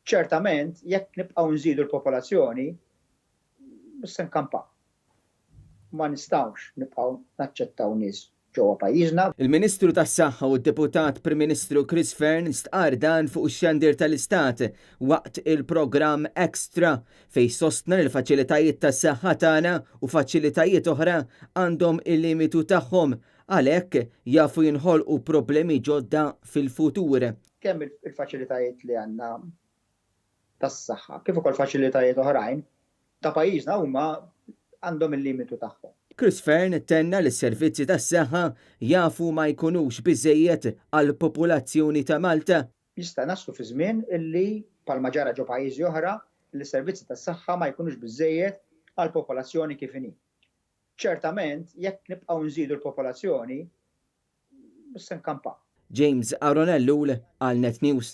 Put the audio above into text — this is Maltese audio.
ċertament jekk nibqgħu nżidu l-popolazzjoni, mhux se nkampaw. Ma nistgħux nibqgħu naċċettaw nies ġewwa pajjiżna. Il-Ministru tas-Saħħa u d-Deputat Prim Ministru Chris Fearn stqar dan fuq ix-xandir tal-Istat waqt il-programm Extra fejn sostna l-faċilitajiet tas-saħħa tagħna u faċilitajiet oħra għandhom il-limitu tagħhom għalhekk jafu jinħolqu problemi ġodda fil-futur. Kemm il-faċilitajiet li għandna tas-saħħa kif ukoll faċilitajiet oħrajn ta' pajjiżna huma għandhom il-limitu tagħhom. Chris Fearn tenna li s-servizzi tas-saħħa jafu ma jkunux biżejjed għall-popolazzjoni ta' Malta. Jista' naslu fi żmien illi bħalma ġara ġo pajjiżi oħra li s-servizzi tas-saħħa ma jkunux biżejjed għall-popolazzjoni kif inhi. Ċertament jekk nibqgħu nżidu l-popolazzjoni mhux se nkampaw. James Aronellul għal Net News.